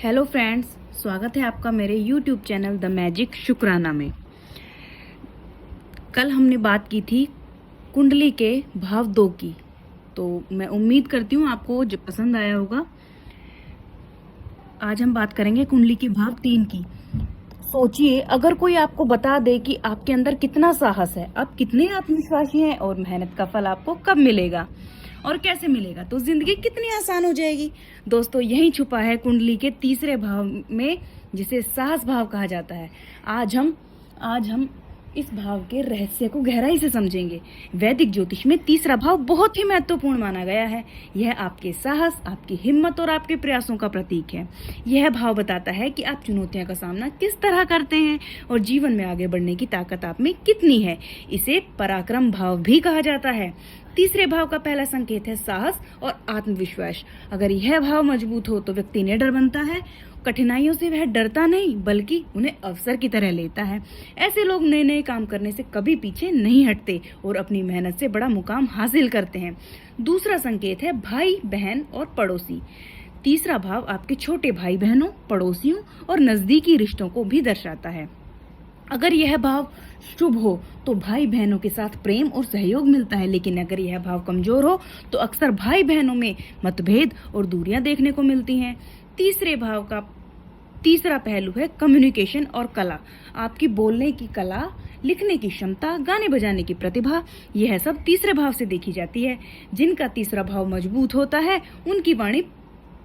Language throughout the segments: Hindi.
हेलो फ्रेंड्स, स्वागत है आपका मेरे YouTube चैनल द मैजिक शुक्राना में। कल हमने बात की थी कुंडली के भाव 2 की, तो मैं उम्मीद करती हूँ आपको जो पसंद आया होगा। आज हम बात करेंगे कुंडली के भाव 3 की। सोचिए, अगर कोई आपको बता दे कि आपके अंदर कितना साहस है, आप कितने आत्मविश्वासी हैं और मेहनत का फल आपको कब मिलेगा और कैसे मिलेगा, तो जिंदगी कितनी आसान हो जाएगी। दोस्तों, यही छुपा है कुंडली के तीसरे भाव में, जिसे साहस भाव कहा जाता है। आज हम इस भाव के रहस्य को गहराई से समझेंगे। वैदिक ज्योतिष में तीसरा भाव बहुत ही महत्वपूर्ण माना गया है। यह आपके साहस, आपकी हिम्मत और आपके प्रयासों का प्रतीक है। यह भाव बताता है कि आप चुनौतियों का सामना किस तरह करते हैं और जीवन में आगे बढ़ने की ताकत आप में कितनी है। इसे पराक्रम भाव भी कहा जाता है। तीसरे भाव का पहला संकेत है साहस और आत्मविश्वास। अगर यह भाव मजबूत हो तो व्यक्ति निडर बनता है। कठिनाइयों से वह डरता नहीं, बल्कि उन्हें अवसर की तरह लेता है। ऐसे लोग नए नए काम करने से कभी पीछे नहीं हटते और अपनी मेहनत से बड़ा मुकाम हासिल करते हैं। दूसरा संकेत है भाई, बहन और पड़ोसी। तीसरा भाव आपके छोटे भाई बहनों, पड़ोसियों और नजदीकी रिश्तों को भी दर्शाता है। अगर यह भाव शुभ हो तो भाई बहनों के साथ प्रेम और सहयोग मिलता है, लेकिन अगर यह भाव कमजोर हो तो अक्सर भाई बहनों में मतभेद और दूरियां देखने को मिलती हैं। तीसरे भाव का तीसरा पहलू है कम्युनिकेशन और कला। आपकी बोलने की कला, लिखने की क्षमता, गाने बजाने की प्रतिभा, यह सब तीसरे भाव से देखी जाती है। जिनका तीसरा भाव मजबूत होता है उनकी वाणी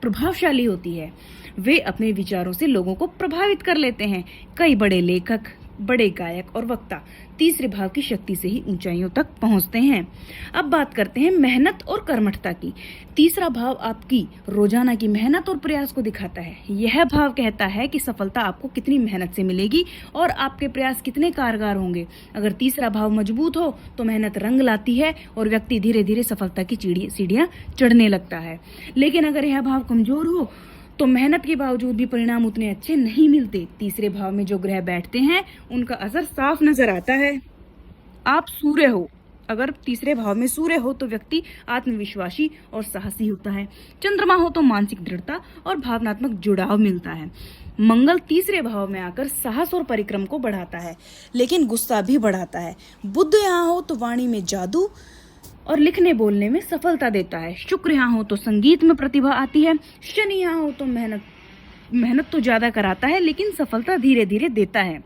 प्रभावशाली होती है। वे अपने विचारों से लोगों को प्रभावित कर लेते हैं। कई बड़े लेखक, बड़े गायक और वक्ता तीसरे भाव की शक्ति से ही ऊंचाइयों तक पहुंचते हैं। अब बात करते हैं मेहनत और कर्मठता की। तीसरा भाव आपकी रोजाना की मेहनत और प्रयास को दिखाता है। यह भाव कहता है कि सफलता आपको कितनी मेहनत से मिलेगी और आपके प्रयास कितने कारगर होंगे। अगर तीसरा भाव मजबूत हो तो मेहनत रंग लाती है और व्यक्ति धीरे धीरे सफलता की सीढ़ियां चढ़ने लगता है। लेकिन अगर यह भाव कमजोर हो तो मेहनत के बावजूद भी परिणाम उतने अच्छे नहीं मिलते। तीसरे भाव में जो ग्रह बैठते हैं उनका असर साफ नजर आता है। आप सूर्य हो, अगर तीसरे भाव में सूर्य हो तो व्यक्ति आत्मविश्वासी और साहसी होता है। चंद्रमा हो तो मानसिक दृढ़ता और भावनात्मक जुड़ाव मिलता है। मंगल तीसरे भाव में आकर साहस और परिक्रम को बढ़ाता है, लेकिन गुस्सा भी बढ़ाता है। बुध यहाँ हो तो वाणी में जादू और लिखने बोलने में सफलता देता है। शुक्र यहाँ हो तो संगीत में प्रतिभा आती है। शनि यहाँ हो तो मेहनत तो ज्यादा कराता है, लेकिन सफलता धीरे धीरे देता है।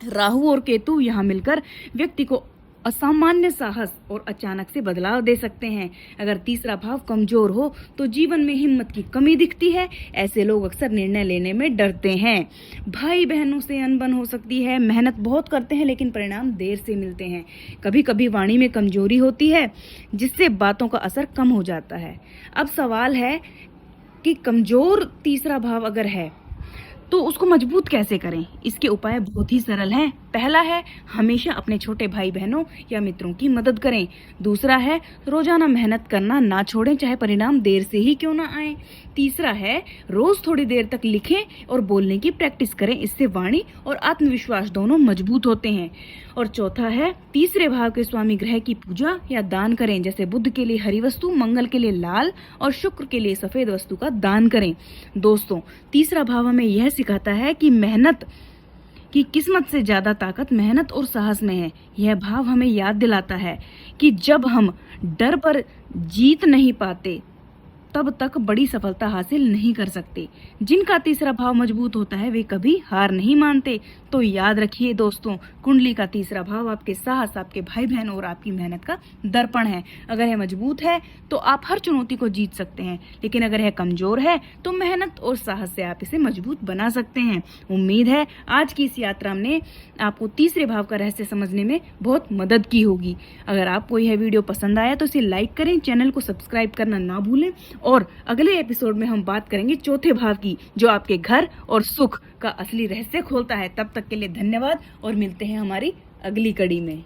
राहु और केतु यहाँ मिलकर व्यक्ति को असामान्य साहस और अचानक से बदलाव दे सकते हैं। अगर तीसरा भाव कमजोर हो तो जीवन में हिम्मत की कमी दिखती है। ऐसे लोग अक्सर निर्णय लेने में डरते हैं। भाई बहनों से अनबन हो सकती है। मेहनत बहुत करते हैं लेकिन परिणाम देर से मिलते हैं। कभी कभी वाणी में कमजोरी होती है, जिससे बातों का असर कम हो जाता है। अब सवाल है कि कमजोर तीसरा भाव अगर है तो उसको मजबूत कैसे करें। इसके उपाय बहुत ही सरल हैं। पहला है हमेशा अपने छोटे भाई बहनों या मित्रों की मदद करें। दूसरा है रोजाना मेहनत करना ना छोड़ें, चाहे परिणाम देर से ही क्यों ना आए। तीसरा है रोज थोड़ी देर तक लिखें और बोलने की प्रैक्टिस करें। इससे वाणी और आत्मविश्वास दोनों मजबूत होते हैं। और चौथा है तीसरे भाव के स्वामी ग्रह की पूजा या दान करें। जैसे बुध के लिए हरी वस्तु, मंगल के लिए लाल और शुक्र के लिए सफेद वस्तु का दान करें। दोस्तों, तीसरा भाव हमें यह सिखाता है कि मेहनत की किस्मत से ज्यादा ताकत मेहनत और साहस में है। यह भाव हमें याद दिलाता है कि जब हम डर पर जीत नहीं पाते तब तक बड़ी सफलता हासिल नहीं कर सकते। जिनका तीसरा भाव मजबूत होता है वे कभी हार नहीं मानते। तो याद रखिए दोस्तों, कुंडली का तीसरा भाव आपके साहस, आपके भाई बहन और आपकी मेहनत का दर्पण है। अगर यह मजबूत है तो आप हर चुनौती को जीत सकते हैं, लेकिन अगर यह कमजोर है तो मेहनत और साहस से आप इसे मजबूत बना सकते हैं। उम्मीद है आज की इस यात्रा ने आपको तीसरे भाव का रहस्य समझने में बहुत मदद की होगी। अगर आपको यह वीडियो पसंद आया तो इसे लाइक करें, चैनल को सब्सक्राइब करना ना भूलें। और अगले एपिसोड में हम बात करेंगे चौथे भाव की, जो आपके घर और सुख का असली रहस्य खोलता है। तब तक के लिए धन्यवाद और मिलते हैं हमारी अगली कड़ी में।